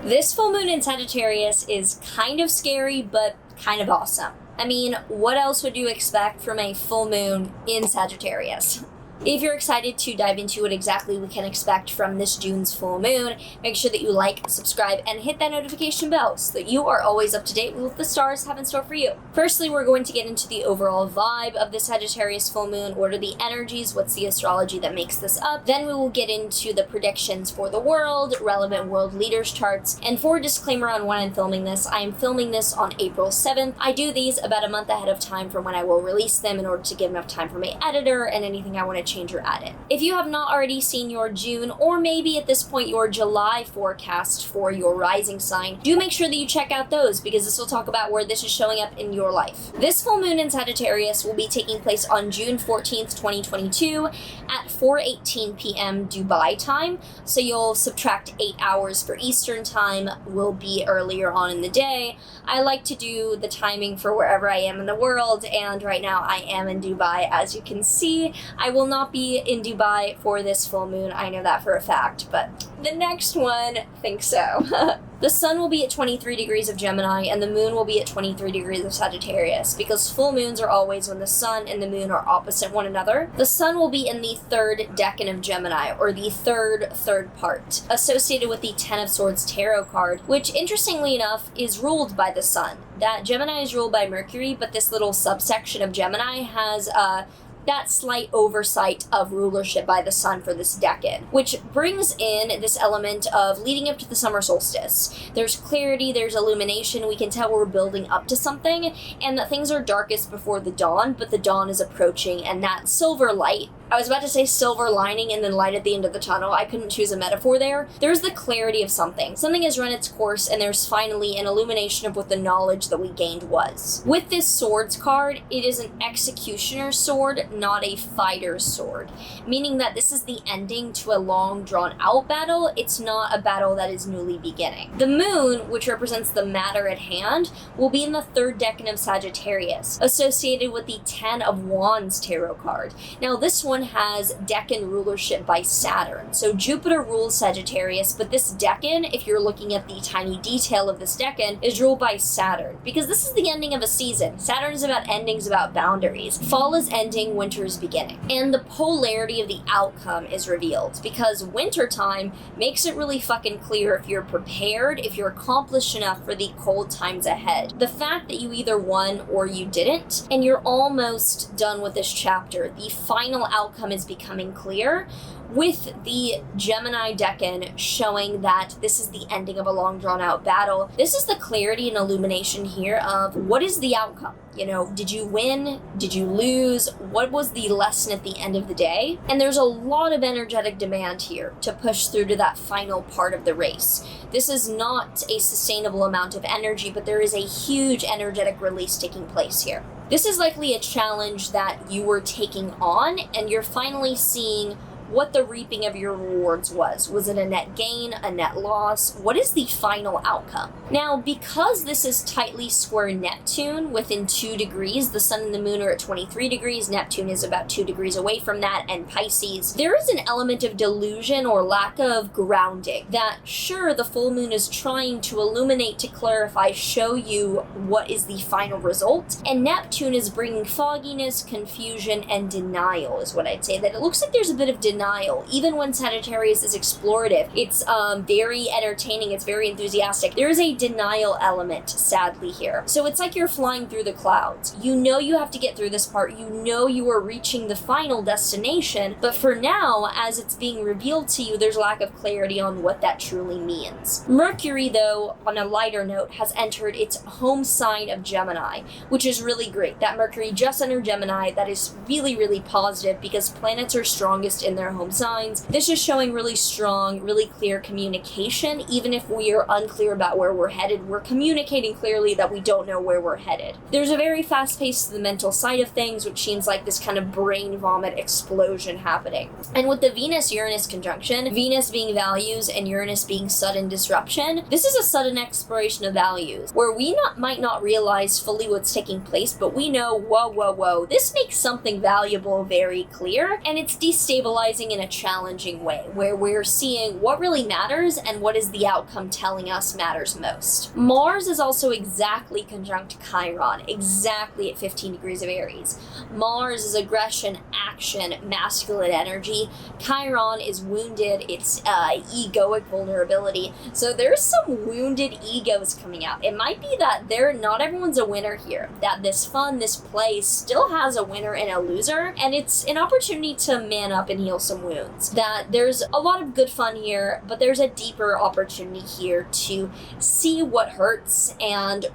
This full moon in Sagittarius is kind of scary, but kind of awesome. I mean, what else would you expect from a full moon in Sagittarius? If you're excited to dive into what exactly we can expect from this June's full moon, make sure that you like, subscribe, and hit that notification bell so that you are always up to date with what the stars have in store for you. Firstly, we're going to get into the overall vibe of the Sagittarius full moon. What are the energies? What's the astrology that makes this up? Then we will get into the predictions for the world, relevant world leaders charts, and for a disclaimer on when I'm filming this, I am filming this on April 7th. I do these about a month ahead of time from when I will release them in order to give enough time for my editor and anything I want to change or add in. If you have not already seen your June, or maybe at this point your July forecast for your rising sign, do make sure that you check out those, because this will talk about where this is showing up in your life. This full moon in Sagittarius will be taking place on June 14th, 2022 at 4:18 p.m. Dubai time. So you'll subtract 8 hours for Eastern time, will be earlier on in the day. I like to do the timing for wherever I am in the world, and right now I am in Dubai, as you can see. I will not be in Dubai for this full moon, I know that for a fact, but the next one, think so. The sun will be at 23 degrees of Gemini, and the moon will be at 23 degrees of Sagittarius, because full moons are always when the sun and the moon are opposite one another. The sun will be in the third decan of Gemini, or the third part, associated with the Ten of Swords tarot card, which interestingly enough is ruled by the sun. That Gemini is ruled by Mercury, but this little subsection of Gemini has that slight oversight of rulership by the sun for this decan, which brings in this element of leading up to the summer solstice. There's clarity, there's illumination, we can tell we're building up to something, and that things are darkest before the dawn, but the dawn is approaching, and that silver light, I was about to say silver lining and then light at the end of the tunnel. I couldn't choose a metaphor there. There's the clarity of something. Something has run its course, and there's finally an illumination of what the knowledge that we gained was. With this swords card, it is an executioner's sword, not a fighter's sword, meaning that this is the ending to a long drawn out battle. It's not a battle that is newly beginning. The moon, which represents the matter at hand, will be in the third decan of Sagittarius, associated with the Ten of Wands tarot card. Now this one has decan rulership by Saturn. So Jupiter rules Sagittarius, but this decan, if you're looking at the tiny detail of this decan, is ruled by Saturn, because this is the ending of a season. Saturn is about endings, about boundaries. Fall is ending, winter is beginning. And the polarity of the outcome is revealed, because winter time makes it really fucking clear if you're prepared, if you're accomplished enough for the cold times ahead. The fact that you either won or you didn't, and you're almost done with this chapter, the final outcome is becoming clear, with the Gemini decan showing that this is the ending of a long drawn out battle. This is the clarity and illumination here of what is the outcome. You know, did you win? Did you lose? What was the lesson at the end of the day? And there's a lot of energetic demand here to push through to that final part of the race. This is not a sustainable amount of energy, but there is a huge energetic release taking place here. This is likely a challenge that you were taking on, and you're finally seeing what the reaping of your rewards was. Was it a net gain, a net loss? What is the final outcome? Now, because this is tightly square Neptune within 2 degrees, the sun and the moon are at 23 degrees, Neptune is about 2 degrees away from that, and Pisces, there is an element of delusion or lack of grounding that, sure, the full moon is trying to illuminate, to clarify, show you what is the final result, and Neptune is bringing fogginess, confusion, and denial is what I'd say. That it looks like there's a bit of denial, even when Sagittarius is explorative. It's very entertaining, it's very enthusiastic. There is a denial element, sadly, here. So it's like you're flying through the clouds. You know you have to get through this part, you know you are reaching the final destination, but for now, as it's being revealed to you, there's lack of clarity on what that truly means. Mercury, though, on a lighter note, has entered its home sign of Gemini, which is really great. That Mercury just entered Gemini, that is really, really positive, because planets are strongest in their home signs. This is showing really strong, really clear communication. Even if we are unclear about where we're headed, we're communicating clearly that we don't know where we're headed. There's a very fast pace to the mental side of things, which seems like this kind of brain vomit explosion happening. And with the Venus-Uranus conjunction, Venus being values and Uranus being sudden disruption, this is a sudden exploration of values, where we might not realize fully what's taking place, but we know, whoa, this makes something valuable very clear, and it's destabilizing arising in a challenging way, where we're seeing what really matters and what is the outcome telling us matters most. Mars is also exactly conjunct Chiron, exactly at 15 degrees of Aries. Mars is aggression, action, masculine energy. Chiron is wounded, it's egoic vulnerability. So there's some wounded egos coming out. It might be that not everyone's a winner here, that this fun, this play still has a winner and a loser, and it's an opportunity to man up and heal some wounds. That there's a lot of good fun here, but there's a deeper opportunity here to see what hurts and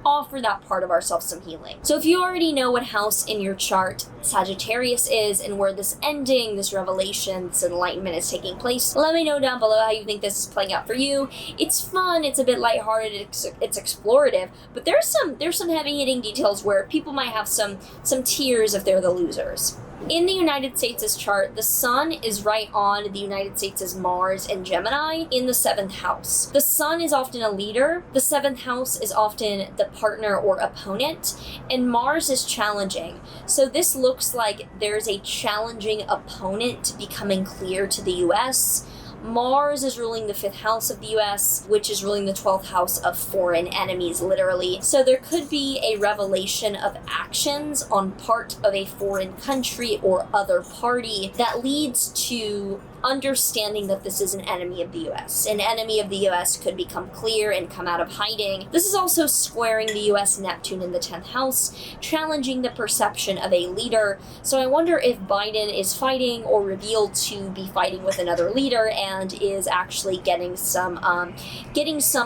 offer that part of ourselves some healing. So if you already know what house in your chart Sagittarius is and where this ending, this revelation, this enlightenment is taking place, let me know down below how you think this is playing out for you. It's fun, it's a bit lighthearted, it's explorative, but there's some heavy-hitting details where people might have some tears if they're the losers. In the United States' chart, the Sun is right on the United States' Mars and Gemini in the 7th house. The Sun is often a leader, the 7th house is often the partner or opponent, and Mars is challenging. So this looks like there's a challenging opponent becoming clear to the US. Mars is ruling the 5th house of the US, which is ruling the 12th house of foreign enemies, literally. So there could be a revelation of actions on part of a foreign country or other party that leads to understanding that this is an enemy of the US. An enemy of the US could become clear and come out of hiding. This is also squaring the US Neptune in the 10th house, challenging the perception of a leader. So I wonder if Biden is fighting or revealed to be fighting with another leader and is actually getting some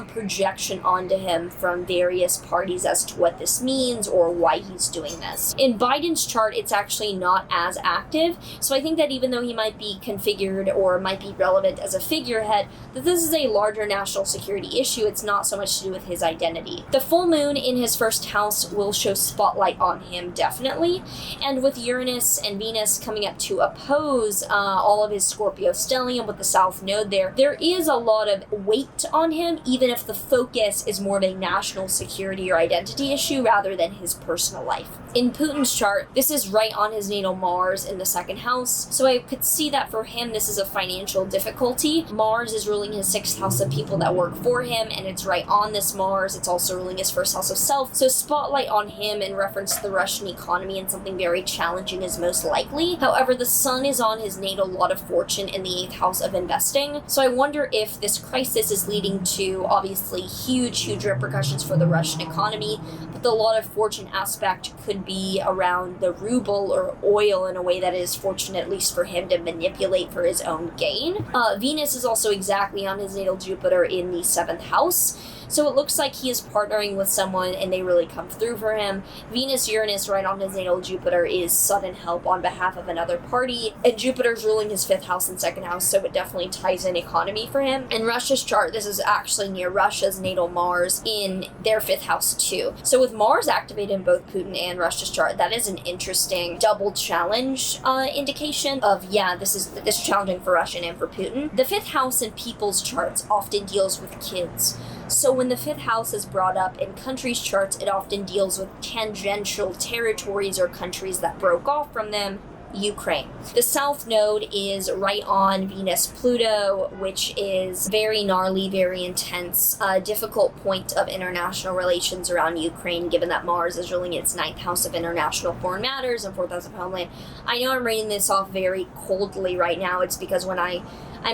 projection onto him from various parties as to what this means or why he's doing this. In Biden's chart, it's actually not as active. So I think that even though he might be configured or might be relevant as a figurehead, that this is a larger national security issue. It's not so much to do with his identity. The full moon in his 1st house will show spotlight on him, definitely. And with Uranus and Venus coming up to oppose all of his Scorpio stellium with the South Node there is a lot of weight on him, even if the focus is more of a national security or identity issue rather than his personal life. In Putin's chart, this is right on his natal Mars in the 2nd house, so I could see that for him this is a financial difficulty. Mars is ruling his 6th house of people that work for him, and it's right on this Mars. It's also ruling his 1st house of self, so spotlight on him in reference to the Russian economy and something very challenging is most likely. However, the Sun is on his natal lot of fortune in the 8th house of investing, so I wonder if this crisis is leading to obviously huge repercussions for the Russian economy, but the lot of fortune aspect could be around the ruble or oil in a way that is fortunate, at least for him, to manipulate for his own gain. Venus is also exactly on his natal Jupiter in the 7th house. So it looks like he is partnering with someone and they really come through for him. Venus-Uranus right on his natal Jupiter is sudden help on behalf of another party. And Jupiter's ruling his 5th house and 2nd house, so it definitely ties in economy for him. In Russia's chart, this is actually near Russia's natal Mars in their 5th house too. So with Mars activated in both Putin and Russia's chart, that is an interesting double challenge indication of, this is challenging for Russia and for Putin. The 5th house in people's charts often deals with kids. So when the 5th house is brought up in countries' charts, it often deals with tangential territories or countries that broke off from them. Ukraine. The South Node is right on Venus-Pluto, which is very gnarly, very intense, difficult point of international relations around Ukraine, given that Mars is ruling its 9th house of international foreign matters and 4th house of homeland. I know I'm reading this off very coldly right now. It's because when I'm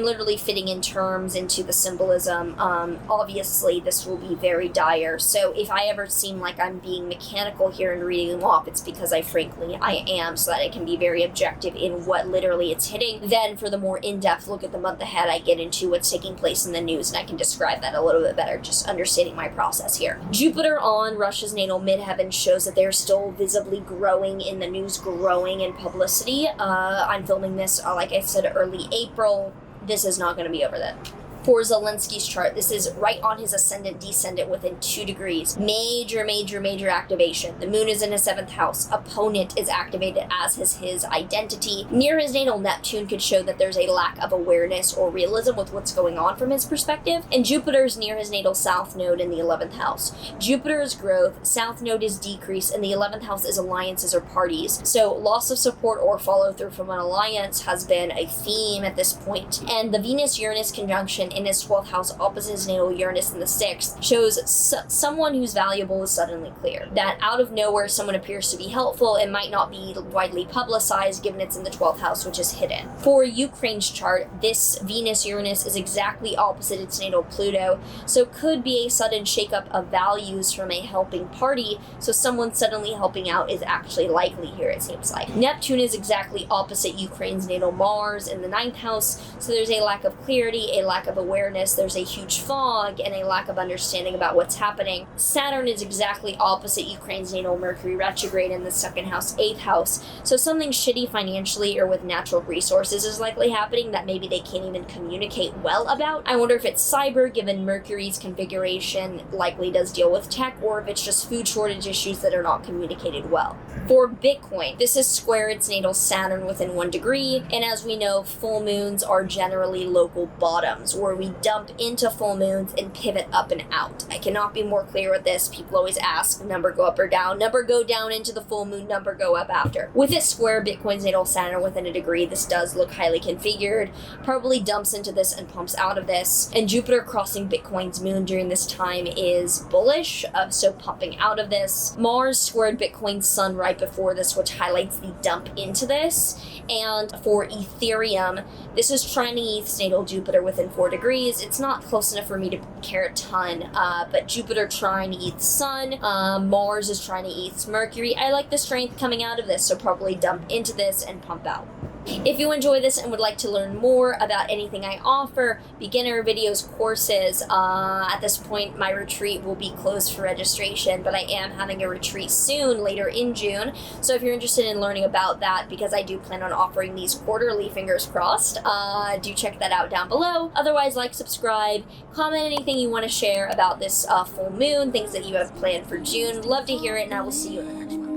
literally fitting in terms into the symbolism, obviously this will be very dire. So if I ever seem like I'm being mechanical here and reading them off, it's because I am, so that it can be very objective in what literally it's hitting. Then for the more in-depth look at the month ahead, I get into what's taking place in the news, and I can describe that a little bit better, just understanding my process here. Jupiter on Russia's natal midheaven shows that they're still visibly growing in the news, growing in publicity. I'm filming this, like I said, early April. This is not going to be over then. For Zelensky's chart, this is right on his ascendant descendant within 2 degrees. Major activation. The moon is in his 7th house. Opponent is activated, as is his identity. Near his natal Neptune could show that there's a lack of awareness or realism with what's going on from his perspective. And Jupiter's near his natal south node in the 11th house. Jupiter is growth, south node is decrease, and the 11th house is alliances or parties. So loss of support or follow through from an alliance has been a theme at this point. And the Venus-Uranus conjunction in his 12th house opposite his natal Uranus in the 6th shows someone who's valuable is suddenly clear. That out of nowhere someone appears to be helpful. It might not be widely publicized given it's in the 12th house, which is hidden. For Ukraine's chart, this Venus-Uranus is exactly opposite its natal Pluto, so could be a sudden shakeup of values from a helping party, so someone suddenly helping out is actually likely here, it seems like. Neptune is exactly opposite Ukraine's natal Mars in the 9th house, so there's a lack of clarity, a lack of awareness, there's a huge fog, and a lack of understanding about what's happening. Saturn is exactly opposite Ukraine's natal Mercury retrograde in the 2nd house, 8th house, so something shitty financially or with natural resources is likely happening that maybe they can't even communicate well about. I wonder if it's cyber, given Mercury's configuration likely does deal with tech, or if it's just food shortage issues that are not communicated well. For Bitcoin, this is square its natal Saturn within 1 degree, and as we know, full moons are generally local bottoms, where we dump into full moons and pivot up and out. I cannot be more clear with this. People always ask, number go up or down, number go down into the full moon, number go up after. With it square Bitcoin's natal Saturn within 1 degree, this does look highly configured, probably dumps into this and pumps out of this, and Jupiter crossing Bitcoin's moon during this time is bullish, so pumping out of this. Mars squared Bitcoin's sun right before this, which highlights the dump into this. And for Ethereum, this is trining ETH's natal Jupiter within 4 degrees. It's not close enough for me to care a ton, but Jupiter trine ETH's sun, Mars is trining ETH's Mercury. I like the strength coming out of this, so probably dump into this and pump out. If you enjoy this and would like to learn more about anything I offer, beginner videos, courses, at this point my retreat will be closed for registration, but I am having a retreat soon, later in June, so if you're interested in learning about that, because I do plan on offering these quarterly, fingers crossed, do check that out down below. Otherwise, like, subscribe, comment anything you want to share about this full moon, things that you have planned for June. Love to hear it, and I will see you in the next one.